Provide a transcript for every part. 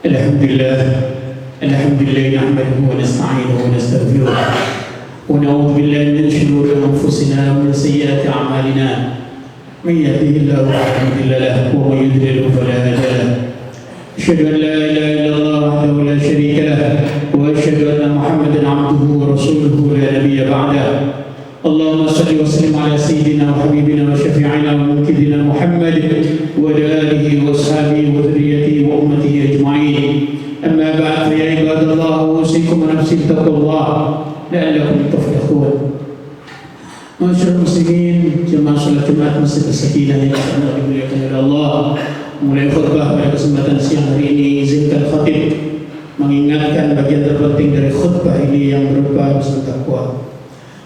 الحمد لله نحمده ونستعينه ونستغفره ونعوذ بالله من شرور انفسنا ومن سيئات اعمالنا من يهده الله فلا مضل له ومن يضلل فلا هادي له اشهد ان لا اله الا الله وحده لا شريك له واشهد ان محمدا عبده ورسوله لا نبي بعده اللهم صل وسلم على سيدنا وحبيبنا وشفيعنا ومنقذنا محمد وعلى اله واصحابه وذريته وامته اجمعين اما بعد فيا عباد الله اوصيكم ونفسي بتقوى الله لعلكم تفلحون. Masyarakat muslimin, jemaah salat Jumat Masjid As-Sakinah yang sangat dimuliakan oleh Allah. Mulai khutbah pada kesempatan siang hari ini, izinkan khatib mengingatkan bagian terpenting dari khutbah ini yang berupa pesan takwa.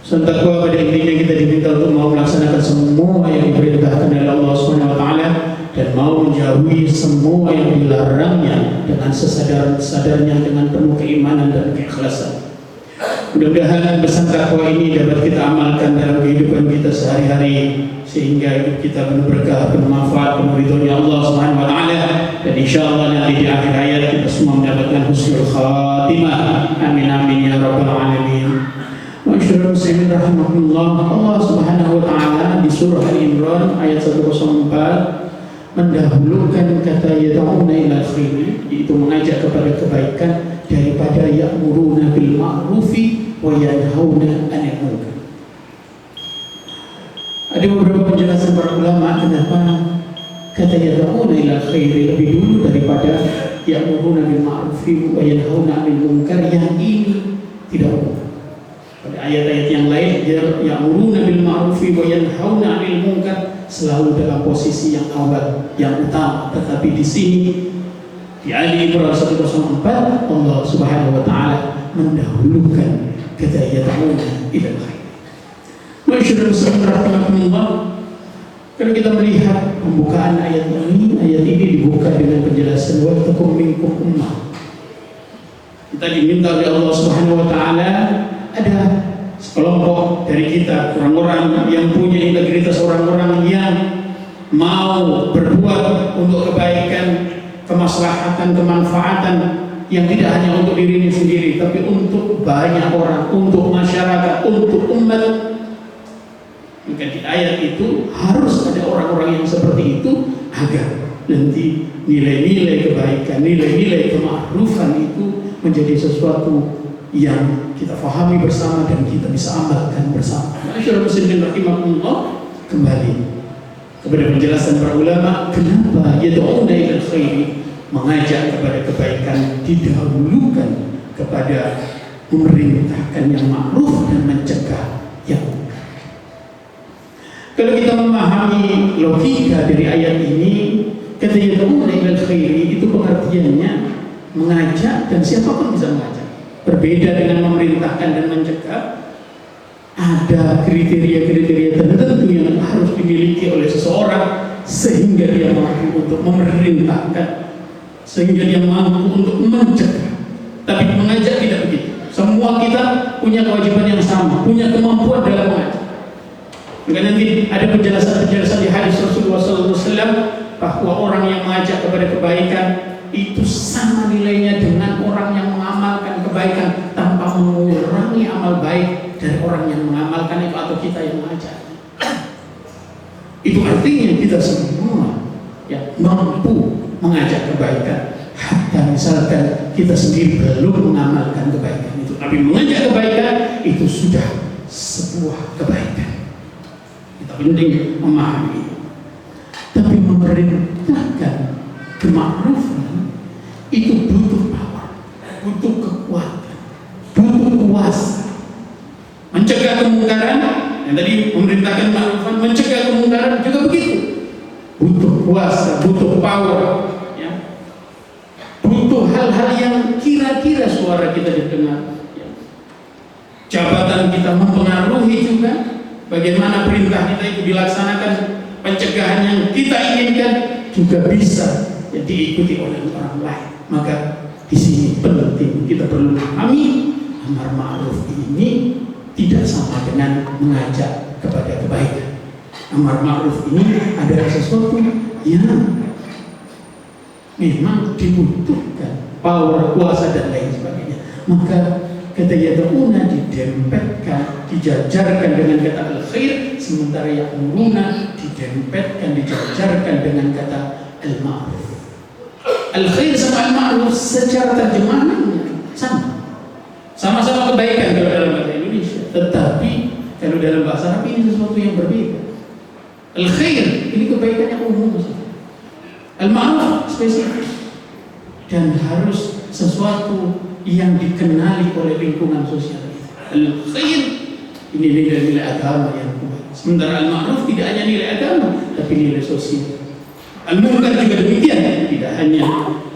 Pesan takwa pada intinya kita diminta untuk mau melaksanakan semua yang diperintahkan oleh Allah Subhanahu wa taala dan mau menjauhi semua yang dilarangnya dengan sesadar-sadarnya dengan penuh keimanan dan keikhlasan. Mudah-mudahan pesan takwa ini dapat kita amalkan dalam kehidupan kita sehari-hari sehingga hidup kita penuh berkah, penuh manfaat, penuh ridhonya Allah Subhanahu wa taala, dan insyaallah nanti di akhir hayat kita semua mendapatkan husnul khatimah. Amin amin ya rabbal alamin. Masyaallah muslimin rahimakumullah. Allah Subhanahu wa taala di surah Al-Imran ayat 104 mendahulukan kata yad'una ila khairi, yaitu mengajak kepada kebaikan, daripada ya'muruna bil ma'rufi wa yanhauna 'anil munkar. Ada beberapa penjelasan para ulama kenapa kata yad'una ila khairi lebih dulu daripada ya'muruna bil ma'rufi wa yanhauna 'anil munkar yang ini tidak umum. Pada ayat-ayat yang lain ya'muruna bil ma'rufi wa yanhauna 'anil munkar selalu dalam posisi yang awal, yang utama. Tetapi di sini di Ali Imran 104 Allah Subhanahu wa taala mendahulukan kata yad'una ila khair. Masyaallah muslimin rahimakumullah. Kalau kita melihat pembukaan ayat ini dibuka dengan penjelasan wa takum minkum ummah. Kita diminta oleh Allah Subhanahu wa taala ada sekelompok dari kita, orang-orang yang punya integritas, orang-orang yang mau berbuat untuk kebaikan, kemaslahatan, kemanfaatan yang tidak hanya untuk dirinya sendiri tapi untuk banyak orang, untuk masyarakat, untuk umat. Maka di ayat itu harus ada orang-orang yang seperti itu agar nanti nilai-nilai kebaikan, nilai-nilai kema'rufan itu menjadi sesuatu yang kita fahami bersama dan kita bisa amalkan bersama. Masyaallah muslimin rahimakumullah, kembali kepada penjelasan para ulama kenapa yad'una ila khairi, mengajak kepada kebaikan, didahulukan kepada memerintahkan yang ma'ruf dan mencegah yang munkar. Kalau kita memahami logika dari ayat ini, kata yad'una ila khairi itu pengertiannya mengajak, dan siapapun bisa mengajak. Berbeda dengan memerintahkan dan mencegah, ada kriteria-kriteria tertentu yang harus dimiliki oleh seseorang sehingga dia mampu untuk memerintahkan, sehingga dia mampu untuk mencegah. Tapi mengajak tidak begitu. Semua kita punya kewajiban yang sama, punya kemampuan dalam mengajak. Maka nanti ada penjelasan-penjelasan di hadis Rasulullah SAW bahwa orang yang mengajak kepada kebaikan itu sama nilainya dengan orang yang mengamalkan kebaikan tanpa mengurangi amal baik dari orang yang mengamalkan itu atau kita yang mengajak. Itu artinya kita semua ya mampu mengajak kebaikan, hatta misalkan kita sendiri belum mengamalkan kebaikan itu, tapi mengajak kebaikan itu sudah sebuah kebaikan. Kita penting memahami itu. Tapi memerintahkan kema'rufan itu butuh power, butuh kekuatan, butuh kuasa. Mencegah kemungkaran, yang tadi memerintahkan ma'rufan, mencegah kemungkaran juga begitu. Butuh kuasa, butuh power, ya. Butuh hal-hal yang kira-kira suara kita didengar, ya. Jabatan kita mempengaruhi juga bagaimana perintah kita itu dilaksanakan, pencegahan yang kita inginkan juga bisa ya, diikuti oleh orang lain. Maka di sini penting kita perlu memahami amar ma'ruf ini tidak sama dengan mengajak kepada kebaikan. Amar ma'ruf ini adalah sesuatu yang memang dibutuhkan power, kuasa dan lain sebagainya. Maka kata yad'una didempetkan, dijajarkan dengan kata al-khair, sementara ya'muruna didempetkan, dijajarkan dengan kata al-ma'ruf. Al-khair sama al-ma'ruf secara terjemahannya sama-sama kebaikan kalau dalam bahasa Indonesia, tetapi kalau dalam bahasa Arab ini sesuatu yang berbeda. Al-khair ini kebaikan yang umum, al-ma'ruf spesifik dan harus sesuatu yang dikenali oleh lingkungan sosial. Al-khair ini nilai-nilai agama yang kuat, sementara al-ma'ruf tidak hanya nilai agama tapi nilai sosial. Al-munkar juga demikian, tidak hanya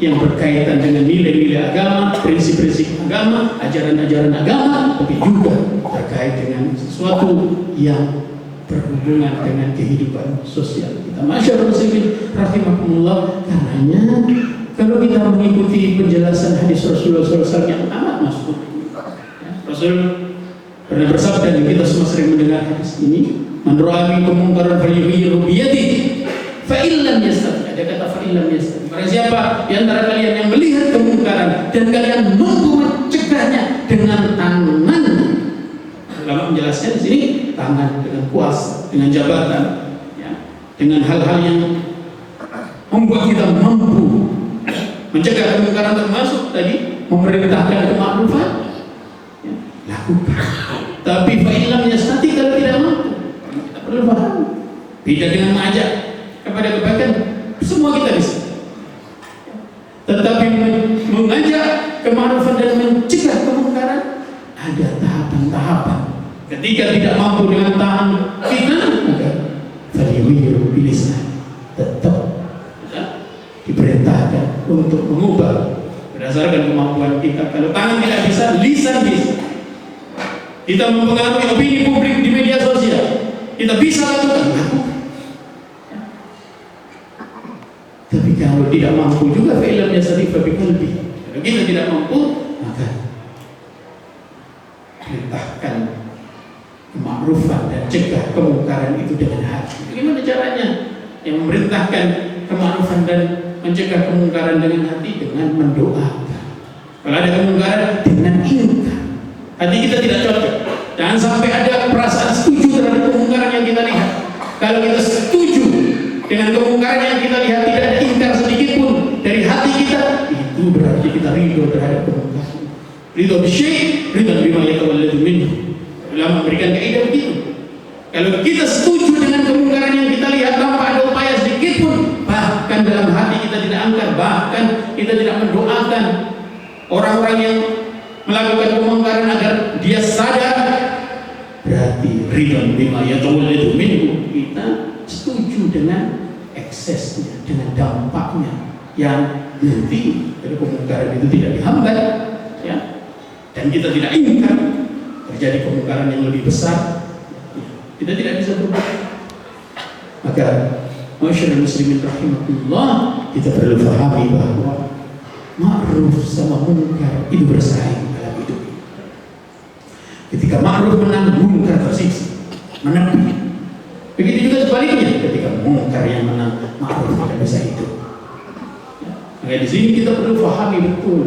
yang berkaitan dengan nilai-nilai agama, prinsip-prinsip agama, ajaran-ajaran agama, tapi juga terkait dengan sesuatu yang berhubungan dengan kehidupan sosial kita. Masyaallah muslimin rahimakumullah. Karenanya kalau kita mengikuti penjelasan hadis Rasulullah SAW yang amat masyhur, Rasul pernah bersabda, dan kita semua sering mendengar hadis ini, man ra'a minkum munkaran falyughayyirhu bi yadihi fa illam yastati. Ada kata fa illam yastati. Barang siapa di antara kalian yang melihat kemungkaran dan kalian mampu mencegahnya dengan tangan. Ulama menjelaskan di sini tangan dengan kuasa, dengan jabatan, ya, dengan hal-hal yang membuat kita mampu mencegah kemungkaran, termasuk tadi memerintahkan kema'rufan, ya, lakukan. Tapi fa illam yastati, kalau tidak mampu, kita perlu paham. Beda dengan mengajak kepada kebaikan, semua kita bisa. Tetapi mengajak kema'rufan dan mencegah kemungkaran ada tahapan-tahapan. Ketika tidak mampu dengan tangan kita, maka falyughayyirhu bilisan, tetap diperintahkan untuk mengubah berdasarkan kemampuan kita. Kalau tangan tidak bisa, lisan bisa. Kita mempengaruhi opini publik di media sosial, kita bisa lakukan. Tapi kalau tidak mampu juga, filmnya sedih tapi qalbi. Kalau kita tidak mampu, maka perintahkan kema'rufan dan cegah kemungkaran itu dengan hati. Bagaimana caranya? Yang memerintahkan kema'rufan dan mencegah kemungkaran dengan hati, dengan mendoakan. Kalau ada kemungkaran, dengan ingkar. Hati kita tidak cocok. Jangan sampai ada perasaan setuju terhadap kemungkaran yang kita lihat. Kalau kita setuju dengan kemungkaran yang kita lihat, tidak ada ingkar sedikit pun dari hati kita, itu berarti kita ridho terhadap kemungkaran. Ridho bisyai', ridho bima yatawalladu minhu. Ulama memberikan kaidah begitu. Kalau kita setuju dengan kemungkaran yang kita lihat tanpa ada upaya sedikit pun, bahkan dalam hati kita tidak angkat, bahkan kita tidak mendoakan orang-orang yang melakukan kemungkaran agar dia sadar, berarti ridho bima yatawalladu minhu, kita setuju dengan eksesnya, dengan dampaknya yang nanti dari kemungkaran itu tidak dihambat, ya, dan kita tidak ingkar terjadi kemungkaran yang lebih besar, kita tidak bisa berbuat. Maka masyarakat muslimin rahimahullah, kita perlu pahami bahwa ma'ruf sama munkar itu bersaing dalam hidup. Ketika ma'ruf menang, munkar tersisa, menepi. Begitu juga sebaliknya, ketika munkar yang menang, ma'ruf tidak bisa hidup. Maka di sini kita perlu pahami betul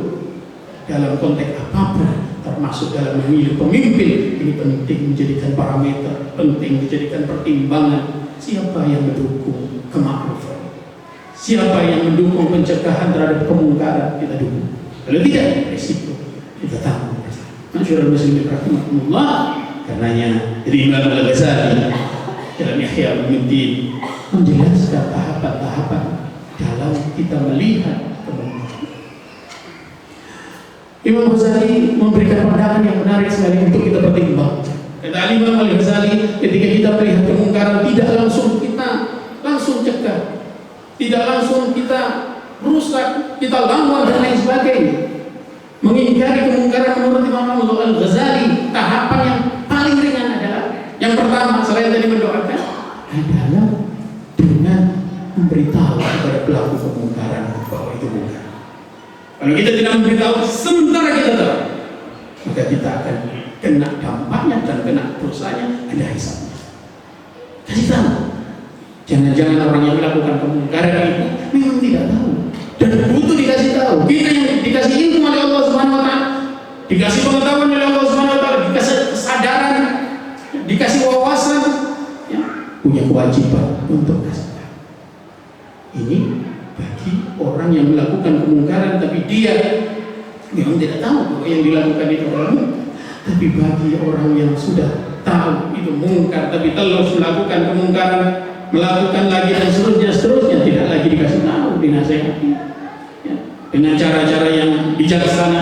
dalam konteks apapun, termasuk dalam memilih pemimpin, ini penting menjadikan parameter, penting menjadikan pertimbangan siapa yang mendukung kema'rufan, siapa yang mendukung pencegahan terhadap kemungkaran, kita dukung. Kalau tidak, risiko kita tanggung. Masyaallah muslimin rahimahumullah. Karenanya Imam Al-Ghazali dalam Ihya Ulumuddin menjelaskan tahapan-tahapan dalam kita melihat kemungkaran. Imam Ghazali memberikan pandangan yang menarik sekali untuk kita pertimbangkan. Kata Imam Al-Ghazali, ketika kita melihat kemungkaran, tidak langsung kita cegah, tidak langsung kita rusak, kita lawan dan lain sebagainya. Mengingkari kemungkaran menurut Imam Al-Ghazali, tahapan yang paling ringan adalah yang pertama, selain tadi mendoakan, adalah dengan memberitahu kepada pelaku kemungkaran bahwa itu mungkar. Kalau kita tidak memberitahu, sementara kita tahu, maka kita akan kena dampaknya dan kena dosanya, ada hisabnya. Kasih tahu. Jangan-jangan orang yang melakukan kemungkaran itu memang tidak tahu dan butuh dikasih tahu. Kita yang dikasih ilmu oleh Allah Subhanahu wa taala, dikasih pengetahuan oleh Allah Subhanahu wa taala, dikasih kesadaran, dikasih wawasan, ya, punya kewajiban untuk kasih tahu. Ini bagi orang yang melakukan kemungkaran tapi dia memang tidak tahu bahwa yang dilakukan itu adalah mungkar. Tapi bagi orang yang sudah tahu itu mungkar tapi terus melakukan kemungkaran, melakukan lagi dan seterusnya tidak lagi dikasih tahu, dinasihati, ya, dengan cara-cara yang bijaksana.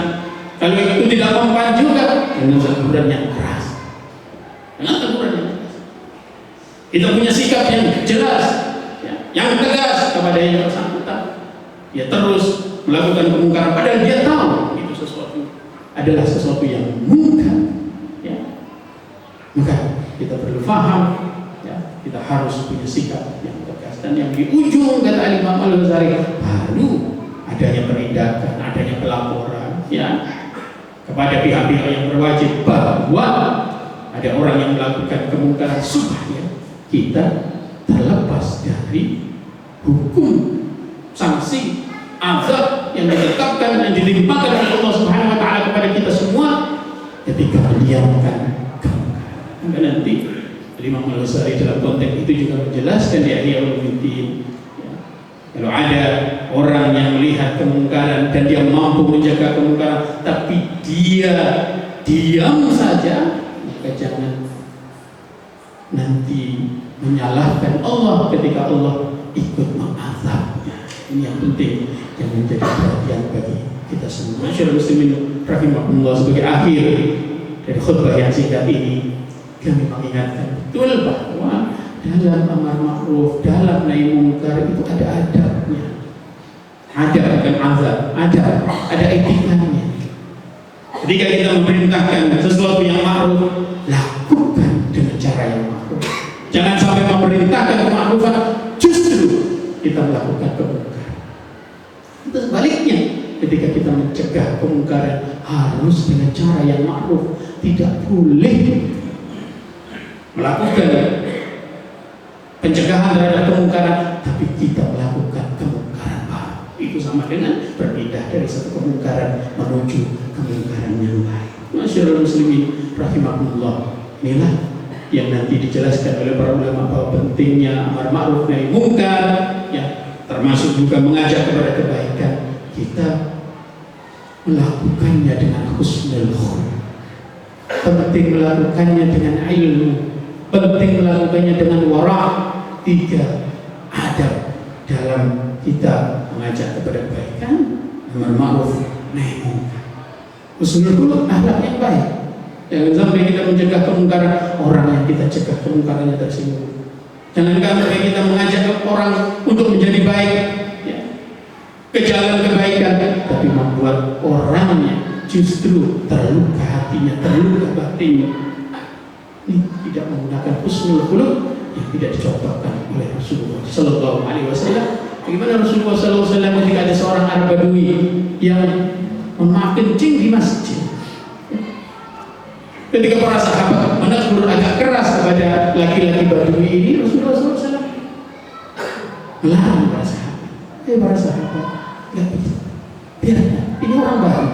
Kalau itu tidak mempan juga dengan teguran yang keras, dengan teguran yang keras. Kita punya sikap yang jelas, ya, yang tegas kepada yang bersangkutan. Dia terus melakukan kemungkaran padahal dia tahu itu adalah sesuatu yang mungkar, ya. Maka kita perlu paham, ya, kita harus punya sikap yang tegas. Dan yang di ujung kata Imam Al-Ghazali, baru adanya penindakan, adanya pelaporan, ya, kepada pihak-pihak yang berwajib bahwa ada orang yang melakukan kemungkaran supaya kita terlepas dari hukum, sanksi, azab yang ditetapkan dan dilimpahkan oleh Allah Subhanahu wa taala kepada kita semua ketika mendiamkan kemungkaran. Maka nanti Imam Al-Ghazali dalam konteks itu juga menjelaskan di Ihya Ulumuddin, ya, kalau ada orang yang melihat kemungkaran dan dia mampu menjaga kemungkaran tapi dia diam saja, maka jangan nanti menyalahkan Allah ketika Allah ikut mengazabnya. Ini yang penting yang menjadi perhatian bagi kita semua. Masyaallah muslimin rahimahumullah, sebagai akhir dari khutbah yang singkat ini kami mengingatkan betul bahwa dalam amar ma'ruf, dalam nahi mungkar itu ada adabnya. Ada bukan azab, ada etikanya. Ketika kita memerintahkan sesuatu yang ma'ruf, lakukan dengan cara yang ma'ruf. Jangan sampai memerintahkan kema'rufan justru kita melakukan kemungkaran. Itu sebaliknya, ketika kita mencegah kemungkaran harus dengan cara yang ma'ruf. Tidak boleh melakukan pencegahan terhadap kemungkaran tapi kita melakukan kemungkaran baru. Itu sama dengan berpindah dari satu kemungkaran menuju kemungkaran yang lain. Masyaallah muslimin rahimahumullah, inilah yang nanti dijelaskan oleh para ulama bahwa pentingnya amar ma'ruf nahi mungkar, ya, termasuk juga mengajak kepada kebaikan. Kita melakukannya dengan husnul khuluq, penting melakukannya dengan ilmu, penting melakukannya dengan wara'. 3 adab dalam kita mengajak kepada kebaikan, amar ma'ruf nahi mungkar. Husnul khuluq, akhlak yang baik. Jangan sampai kita mencegah kemungkaran, orang yang kita cegah kemungkarannya tersinggung. Jangan sampai kita mengajak orang untuk menjadi baik, ya, ke jalan kebaikan, tapi membuat orangnya justru terluka hatinya, terluka batinnya. Ini tidak menggunakan husnul khuluq yang tidak dicontohkan oleh Rasulullah Sallallahu Alaihi Wasallam. Bagaimana Rasulullah Sallallahu Alaihi Wasallam ketika ada seorang Arab Badui yang memakai kencing di masjid? Ketika para sahabat menegur agak keras kepada laki-laki Badui ini, Rasulullah SAW melarang para sahabat. Para sahabat, nggak bisa. Biarkan, ini orang baru,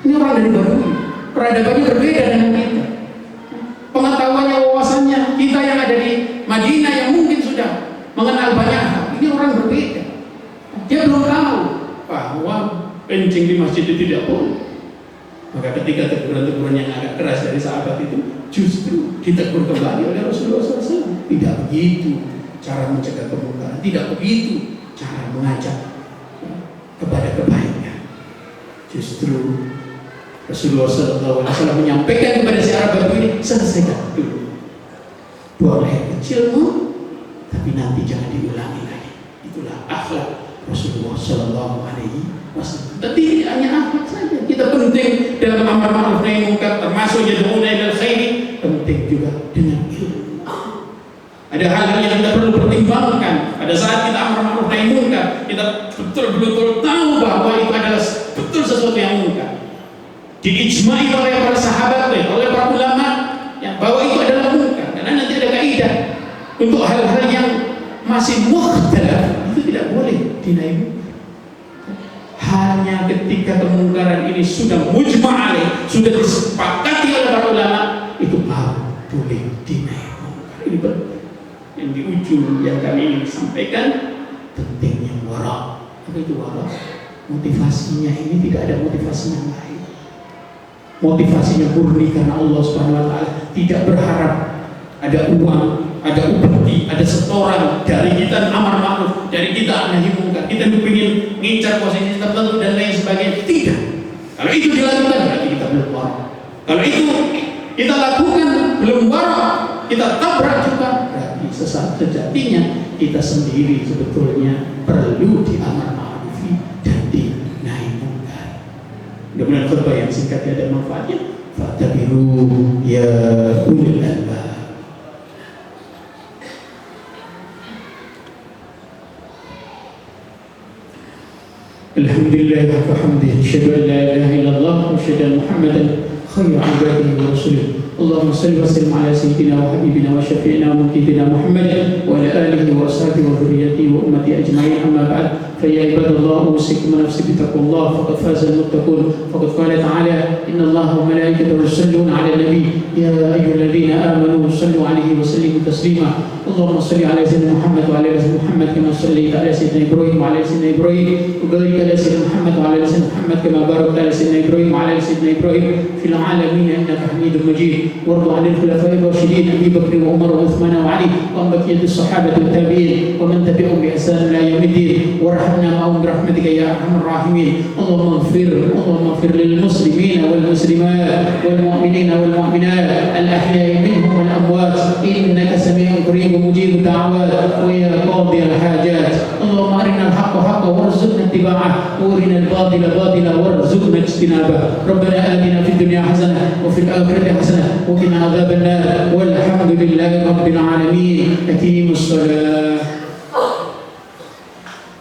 ini orang dari Badui, peradabannya berbeda dengan kita. Pengetahuannya, wawasannya, kita yang ada di Madinah yang mungkin sudah mengenal banyak hal, ini orang berbeda. Dia belum tahu bahwa kencing di masjid itu tidak boleh. Maka ketika teguran-teguran yang agak keras dari sahabat itu justru ditegur kembali oleh Rasulullah SAW. Tidak begitu cara mencegah kemungkaran, tidak begitu cara mengajak kepada kebaikan. Justru Rasulullah SAW menyampaikan kepada si Arab ini, selesaikan dulu, buang air kecilmu, tapi nanti jangan diulangi lagi. Itulah akhlak Rasulullah SAW. Tapi hanya akhlak saja. Kita penting dalam amar ma'ruf nahi mungkar, termasuk yad'una ilal khairi, penting juga dengan ilmu. Ada hal-hal yang kita perlu pertimbangkan pada saat kita amar ma'ruf nahi mungkar. Kita betul-betul tahu bahwa itu adalah betul sesuatu yang mungkar. Diijma'i oleh para sahabat, oleh para ulama, ya, bahwa itu adalah mungkar. Karena nanti ada kaidah untuk hal-hal yang masih mukhtalaf itu tidak boleh dinahi mungkar. Makanya ketika kemungkaran ini sudah mujma' alaih, sudah disepakati oleh para ulama, itu baru boleh dinaik mungkar. Ini yang di ujung yang kami ingin sampaikan, pentingnya wara. Apa itu wara? Motivasinya ini tidak ada motivasi yang lain. Motivasinya murni karena Allah Subhanahu wa taala, tidak berharap ada uang, ada upeti, ada setoran dari kita amar ma'ruf, dari kita nahi mungkar. Kita ingin ngincar posisi tertentu dan lain sebagainya. Tidak. Kalau itu dilakukan berarti kita belum wara. Kalau itu kita lakukan belum wara, kita tabrak juga, berarti sejatinya kita sendiri sebetulnya perlu diamar ma'rufi dan dinahi mungkar. Mudah-mudahan khutbah yang singkat ada manfaatnya. Fa'tabiru ya ulil albab. Alhamdulillah wa hamdihi, asyhadu an la ilaha illallah wa asyhadu anna Muhammadan khairu ibadihi wa rasulih. Allahumma salli wa sallim ala sayyidina wa habibina wa syafi'ina wa muqidina Muhammad wa ala alihi wa ashabihi wa dhurriyyatihi wa ummati ajma'in. Amma ba'd. فيا عباد الله أوصيكم ونفسي بتقوى الله فقد فاز المتقون. فقد قال تعالى إن الله وملائكته يصلون على النبي يا أيها الذين آمنوا صلوا عليه وسلموا تسليما. اللهم صل على سيدنا محمد وعلى آل سيدنا محمد كما صليت على سيدنا إبراهيم وعلى آل سيدنا إبراهيم وبارك على سيدنا محمد وعلى آل سيدنا محمد كما باركت على سيدنا إبراهيم وعلى آل سيدنا إبراهيم في العالمين إنك حميد مجيد. وارض عن الخلفاء الراشدين أبي بكر وعمر وعثمان وعلي وعن بقية الصحابة والتابعين ومن تبعهم بإحسان إلى يوم الدين. وارحمنا معهم برحمتك يا أرحم الراحمين. اللهم اغفر للمسلمين والمسلمات والمؤمنين والمؤمنات الأحياء منهم والأموات إنك سميع قريب مجيب الدعوات ويا قاضي الحاجات. اللهم أرنا الحق حقا وارزقنا اتباعه وأرنا الباطل باطلا وارزقنا اجتنابه. ربنا آتنا في الدنيا حسنة وفي الآخرة حسنة وقنا عذاب النار والحمد لله رب العالمين. أقيموا الصلاة.